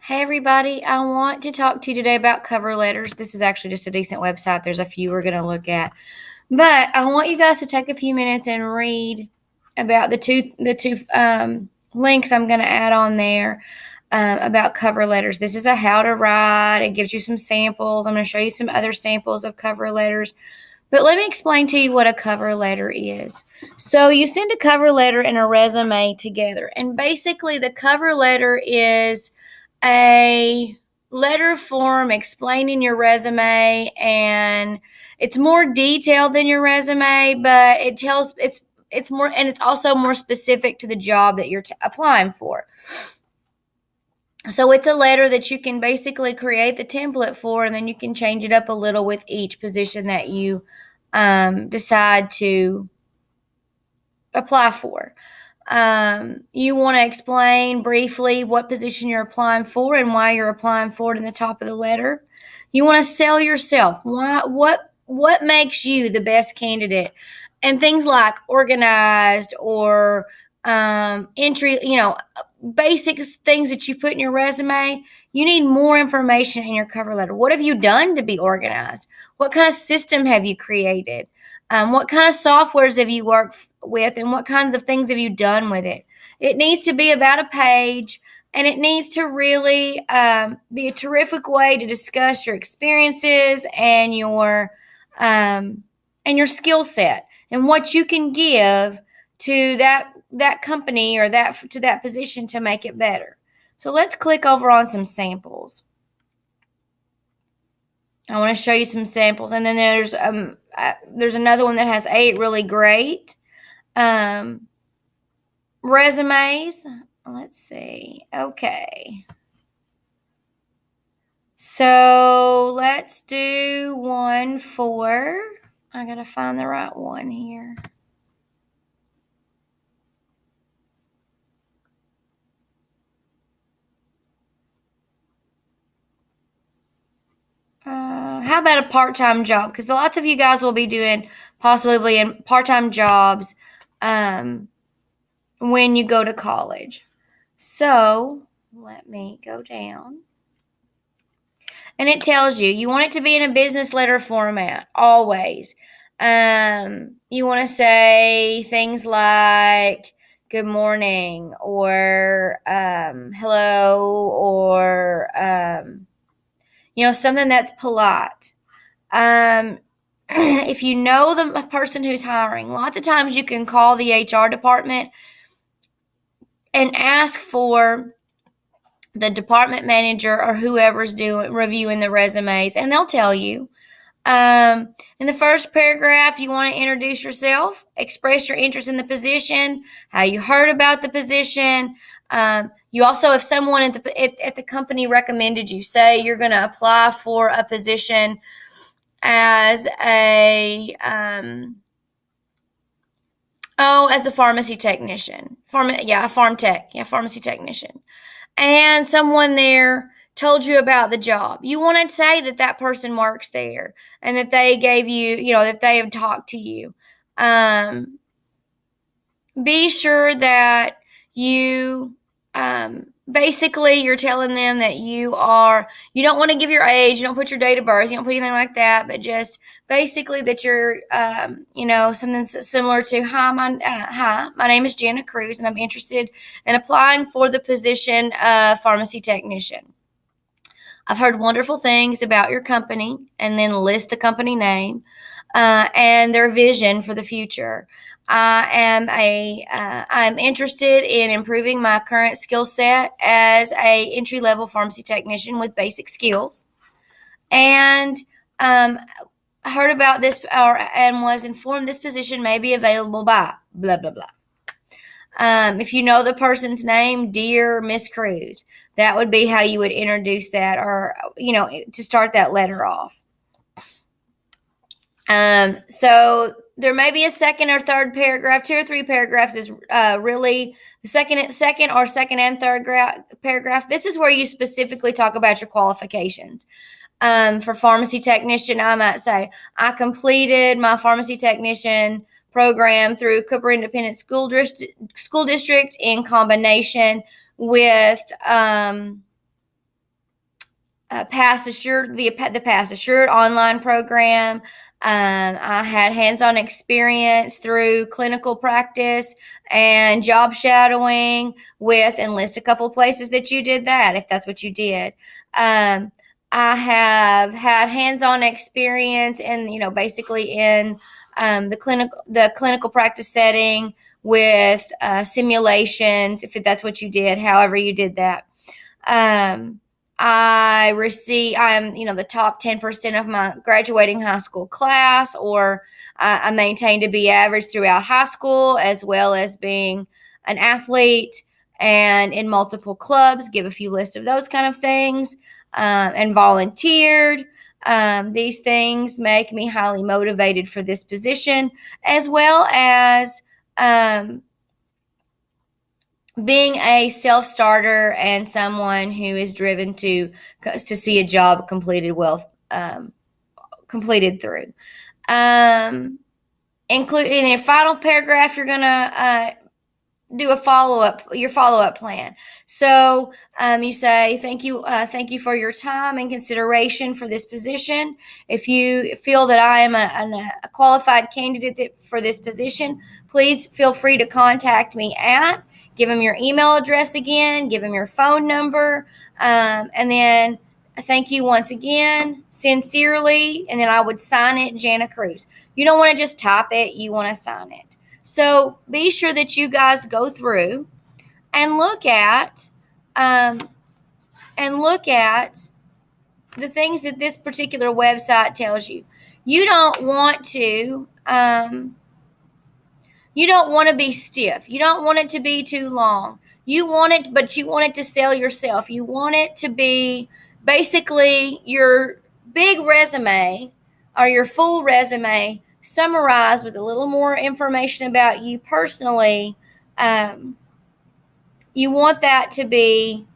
Hey everybody, I want to talk to you today about cover letters. This is actually just a decent website. There's a few we're going to look at. But I want you guys to take a few minutes and read about the two links I'm going to add on there about cover letters. This is a how to write. It gives you some samples. I'm going to show you some other samples of cover letters. But let me explain to you what a cover letter is. So you send a cover letter and a resume together. And basically the cover letter is a letter form explaining your resume, and it's more detailed than your resume, but it's more, and it's also more specific to the job that you're applying for. So it's a letter that you can basically create the template for, and then you can change it up a little with each position that you decide to apply for. You want to explain briefly what position you're applying for and why you're applying for it in the top of the letter. You want to sell yourself. What makes you the best candidate? And things like organized or entry, basic things that you put in your resume. You need more information in your cover letter. What have you done to be organized? What kind of system have you created? What kind of softwares have you worked with, and what kinds of things have you done with it? It needs to be about a page, and it needs to really be a terrific way to discuss your experiences and your skill set and what you can give to that company or that position to make it better. So let's click over on some samples. I want to show you some samples, and then there's another one that has 8 really great resumes. Let's see. Okay. So let's do one for, I gotta find the right one here. How about a part-time job? Because lots of you guys will be doing possibly in part-time jobs when you go to college. So let me go down. And it tells you want it to be in a business letter format, always. You want to say things like good morning or hello or, something that's polite. If you know the person who's hiring, lots of times you can call the HR department and ask for the department manager or whoever's reviewing the resumes, and they'll tell you. In the first paragraph, you want to introduce yourself, express your interest in the position, how you heard about the position. You also, if someone at the company recommended you, say you're going to apply for a position as a as a pharmacy technician, pharmacy technician, and someone there told you about the job. You want to say that person works there and that they gave you, that they have talked to you. Be sure that you basically you're telling them that you don't want to give your age, you don't put your date of birth, you don't put anything like that, but just basically that you're something similar to hi, my name is Jana Cruz and I'm interested in applying for the position of pharmacy technician. I've heard wonderful things about your company, and then list the company name and their vision for the future. I'm interested in improving my current skill set as a entry-level pharmacy technician with basic skills, and heard about this and was informed this position may be available by blah blah blah. If you know the person's name, dear Miss Cruz, that would be how you would introduce that, or to start that letter off. So there may be a second or third paragraph. 2 or 3 paragraphs is really second and third paragraph. This is where you specifically talk about your qualifications. For pharmacy technician, I might say, I completed my pharmacy technician program through Cooper Independent School District in combination with Pass Assured, the Pass Assured online program. I had hands-on experience through clinical practice and job shadowing with, and list a couple of places that you did that if that's what you did. I have had hands-on experience in, basically in the clinical practice setting with simulations, if that's what you did, however you did that. I'm, the top 10% of my graduating high school class, or I maintained to be average throughout high school, as well as being an athlete and in multiple clubs, give a few lists of those kind of things, and volunteered. These things make me highly motivated for this position, as well as being a self-starter and someone who is driven to see a job completed through. Include in your final paragraph, you're gonna do your follow-up plan. So you say, thank you for your time and consideration for this position. If you feel that I am a qualified candidate for this position, please feel free to contact me at, give them your email address again, give them your phone number, and then thank you once again, sincerely, and then I would sign it, Jana Cruz. You don't want to just type it, you want to sign it. So be sure that you guys go through and look at the things that this particular website tells you. You don't want to be stiff. You don't want it to be too long. You want it to sell yourself. You want it to be basically your big resume or your full resume summarized with a little more information about you personally. You want that to be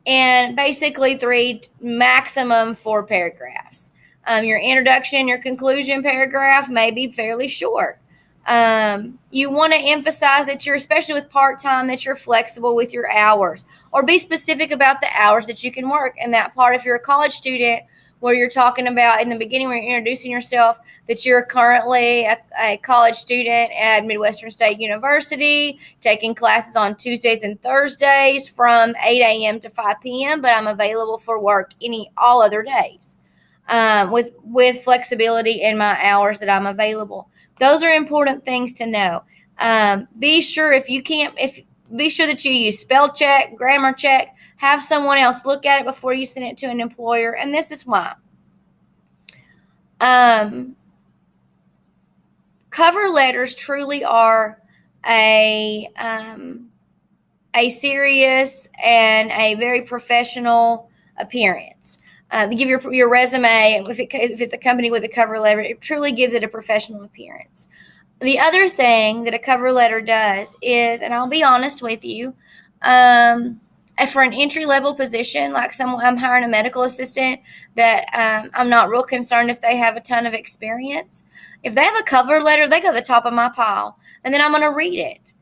in basically 3, maximum 4 paragraphs. Your introduction, your conclusion paragraph may be fairly short. You want to emphasize that you're, especially with part-time, that you're flexible with your hours, or be specific about the hours that you can work. And that part, if you're a college student, where you're talking about in the beginning, when you're introducing yourself, that you're currently a college student at Midwestern State University, taking classes on Tuesdays and Thursdays from 8 a.m. to 5 p.m., but I'm available for work all other days, with flexibility in my hours that I'm available. Those are important things to know. Be sure be sure that you use spell check, grammar check, have someone else look at it before you send it to an employer. And this is why. Cover letters truly are a serious and a very professional appearance. To give your resume, if it's accompanied with a cover letter, it truly gives it a professional appearance. The other thing that a cover letter does is, and I'll be honest with you, for an entry-level position, like I'm hiring a medical assistant that I'm not real concerned if they have a ton of experience. If they have a cover letter, they go to the top of my pile, and then I'm going to read it.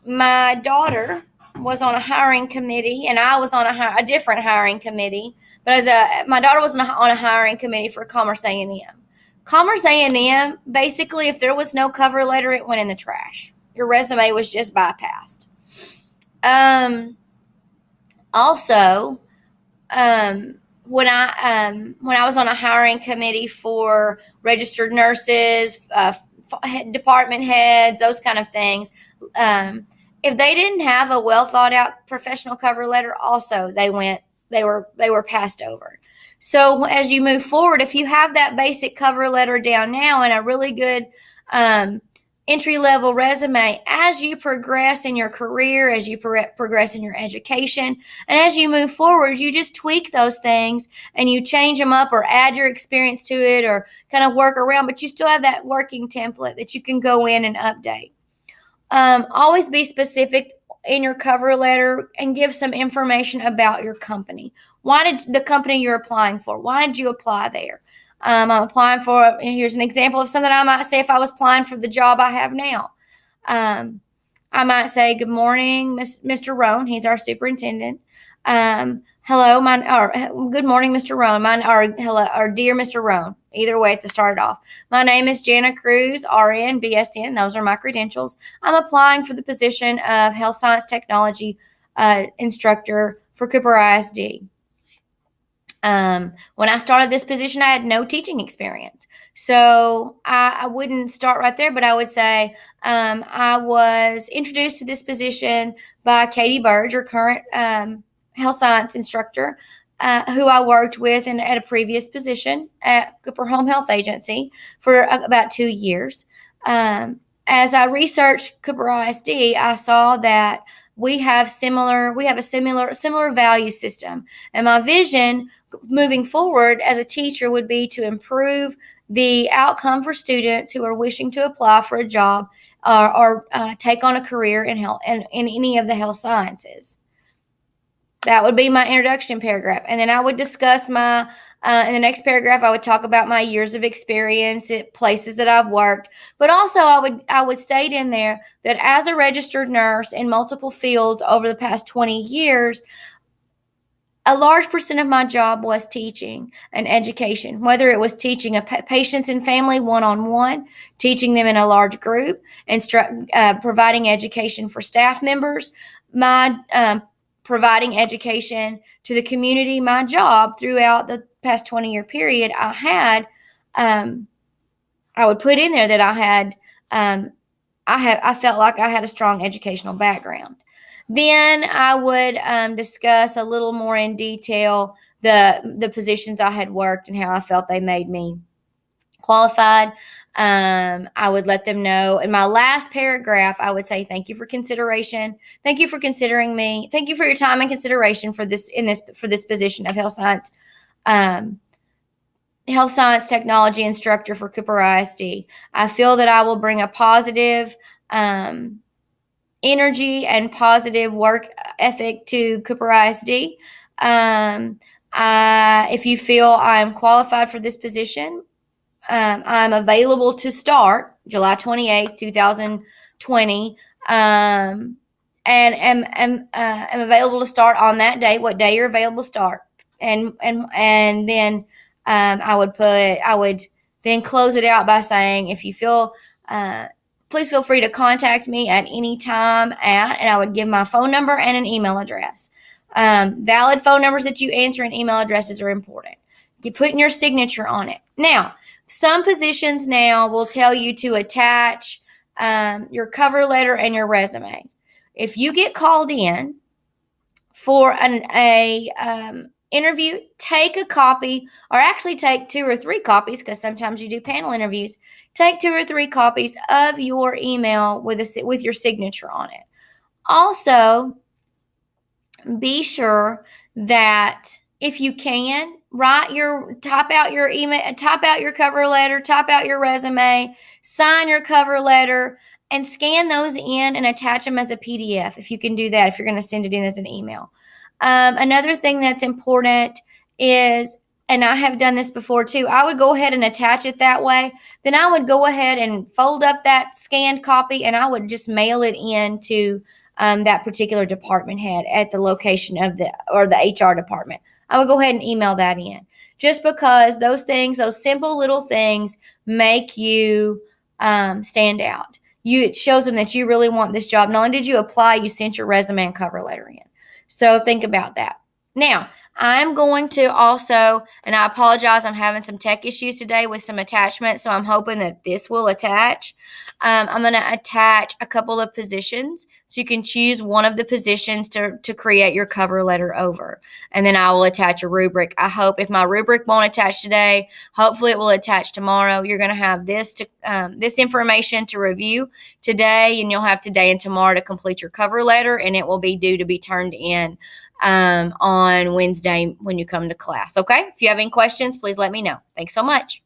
My daughter was on a hiring committee, and I was on a different hiring committee, but my daughter was on a hiring committee for Commerce A&M. Commerce A&M, basically, if there was no cover letter, it went in the trash. Your resume was just bypassed. Also, when I was on a hiring committee for registered nurses, department heads, those kind of things, if they didn't have a well thought out professional cover letter, also they were passed over. So as you move forward, if you have that basic cover letter down now and a really good entry-level resume, as you progress in your career, as you progress in your education, and as you move forward, you just tweak those things and you change them up or add your experience to it or kind of work around, but you still have that working template that you can go in and update. Always be specific in your cover letter and give some information about your company. Why did the company you're applying for? Why did you apply there? I'm applying here's an example of something I might say if I was applying for the job I have now. I might say, good morning, Mr. Roan. He's our superintendent. Hello, good morning, Mr. Roan. Hello, or dear Mr. Roan. Either way, to start off. My name is Jana Cruz, RN, BSN. Those are my credentials. I'm applying for the position of Health Science Technology instructor for Cooper ISD. When I started this position, I had no teaching experience. So I wouldn't start right there, but I would say I was introduced to this position by Katie Burge, your current health science instructor, who I worked with at a previous position at Cooper Home Health Agency for about 2 years. As I researched Cooper ISD, I saw that we have a similar value system, and my vision moving forward as a teacher would be to improve the outcome for students who are wishing to apply for a job or take on a career in health and in any of the health sciences. That would be my introduction paragraph, and then I would discuss my. In the next paragraph, I would talk about my years of experience at places that I've worked, but also I would state in there that as a registered nurse in multiple fields over the past 20 years, a large percent of my job was teaching and education, whether it was teaching patients and family one-on-one, teaching them in a large group, providing education for staff members, providing education to the community. My job throughout the past 20-year period, I would put in there that I felt like I had a strong educational background. Then I would discuss a little more in detail the positions I had worked and how I felt they made me qualified. I would let them know. In my last paragraph, I would say, thank you for consideration. Thank you for considering me. Thank you for your time and consideration for this position of health science technology instructor for Cooper ISD. I feel that I will bring a positive energy and positive work ethic to Cooper ISD. If you feel I'm qualified for this position, I'm available to start July 28th, 2020, and am available to start on that day. What day you're available to start, and then I would then close it out by saying, if you feel, please feel free to contact me at any time and I would give my phone number and an email address. Valid phone numbers that you answer and email addresses are important. You put your signature on it. Now, some positions now will tell you to attach your cover letter and your resume. If you get called in for an interview, take a copy, or actually take 2 or 3 copies, because sometimes you do panel interviews. Take 2 or 3 copies of your email with your signature on it. Also, be sure that if you can, type out your email, type out your cover letter, type out your resume, sign your cover letter, and scan those in and attach them as a PDF if you can do that, if you're going to send it in as an email. Another thing that's important is, and I have done this before too, I would go ahead and attach it that way. Then I would go ahead and fold up that scanned copy and I would just mail it in to that particular department head at the location of the HR department. I would go ahead and email that in, just because those simple little things make you stand out. It shows them that you really want this job. Not only did you apply, you sent your resume and cover letter in. So think about that. Now, I'm going to also, and I apologize, I'm having some tech issues today with some attachments, so I'm hoping that this will attach. I'm going to attach a couple of positions, so you can choose one of the positions to create your cover letter over. And then I will attach a rubric. I hope if my rubric won't attach today, hopefully it will attach tomorrow. You're going to have this information to review today, and you'll have today and tomorrow to complete your cover letter, and it will be due to be turned in on Wednesday when you come to class. Okay? If you have any questions, please let me know. Thanks so much.